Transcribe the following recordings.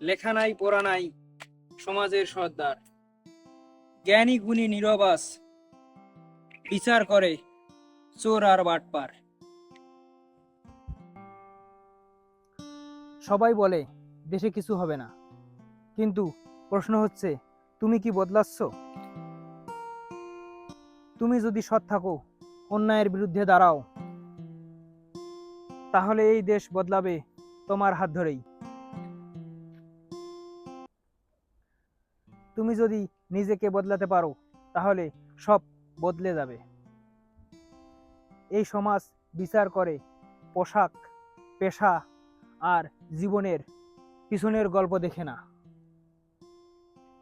লেখা নাই পড়া নাই সমাজের সর্দার, জ্ঞানী গুণী নীরবাস বিচার করে চোর আর বাটপার। সবাই বলে দেশে কিছু হবে না, কিন্তু প্রশ্ন হচ্ছে তুমি কি বদলাচ্ছ? তুমি যদি সৎ থাকো, অন্যায়ের বিরুদ্ধে দাঁড়াও, তাহলে এই দেশ বদলাবে তোমার হাত ধরেই। তুমি যদি নিজেকে বদলাতে পারো, তাহলে সব বদলে যাবে। এই সমাজ বিচার করে পোশাক, পেশা আর জীবনের পিছনের গল্প দেখে না।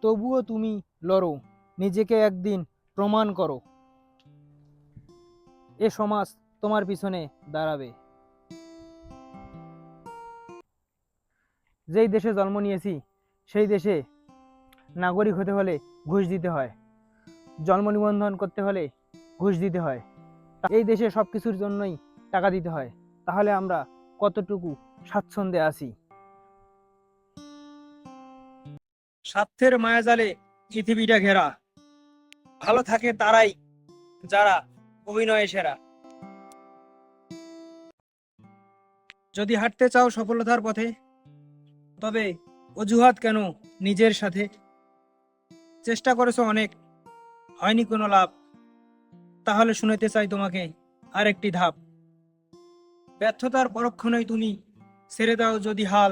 তবুও তুমি লড়ো, নিজেকে একদিন প্রমাণ করো। এ সমাজ তোমার পিছনে দাঁড়াবে। যেই দেশে জন্ম নিয়েছি, সেই দেশে নাগরিক হতে হলে ঘুষ দিতে হয়, জন্ম নিবন্ধন করতে হলে ঘুষ দিতে হয়, এই দেশে সবকিছুর জন্যই টাকা দিতে হয়। তাহলে আমরা কতটুকু স্বাচ্ছন্দ্যে আছি? স্বার্থের মায়াজালে পৃথিবীটা ঘেরা, ভালো থাকে তারাই যারা অভিনয়ে সেরা। যদি হাঁটতে চাও সফলতার পথে, তবে অজুহাত কেন নিজের সাথে? চেষ্টা করেছো অনেক, হয়নি কোনো লাভ, তাহলে শুনাইতে চাই তোমাকে আরেকটি ধাপ। ব্যর্থতার পরক্ষণেই তুমি ছেড়ে দাও যদি হাল,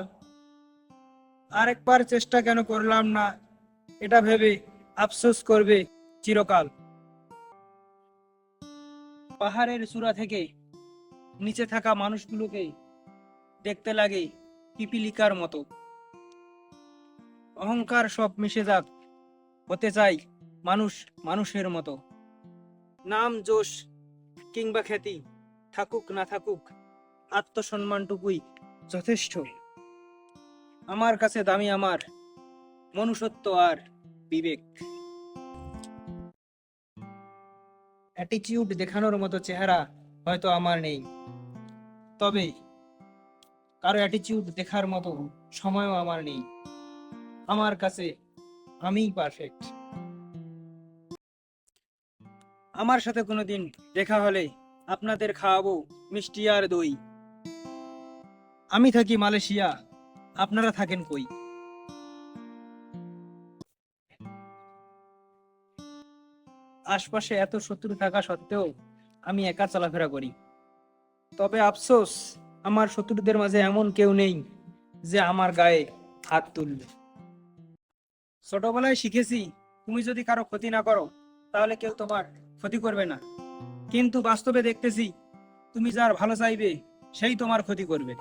আরেকবার চেষ্টা কেন করলাম না, এটা ভেবে আফসোস করবে চিরকাল। পাহাড়ের চূড়া থেকে নিচে থাকা মানুষগুলোকে দেখতে লাগে পিপিলিকার মতো। অহংকার সব মিশে যাক, হতে চাই মানুষ মানুষের মতো। নাম যশ কিংবা খ্যাতি থাকুক না থাকুক, আত্মসম্মানটুকুই যথেষ্ট। আমার কাছে দামি আমার মনুষ্যত্ব আর বিবেক। অ্যাটিটিউড দেখানোর মতো চেহারা হয়তো আমার নেই, তবে কারো অ্যাটিটিউড দেখার মতো সময়ও আমার নেই। আমার কাছে আমিই পারফেক্ট। আমার সাথে কোনোদিন দেখা হলে আপনাদের খাওয়াবো মিষ্টি আর দই। আমি থাকি মালয়েশিয়া, আপনারা থাকেন কই? আশপাশে এত শত্রু থাকা সত্ত্বেও আমি একা চলাফেরা করি। তবে আফসোস, আমার শত্রুদের মাঝে এমন কেউ নেই যে আমার গায়ে হাত তুলবে। ছোটবেলায় শিখেছি, তুমি যদি কারো ক্ষতি না করো, তাহলে কেউ তোমার ক্ষতি করবে না। কিন্তু বাস্তবে দেখতেছি, তুমি যার ভালো চাইবে সেই তোমার ক্ষতি করবে।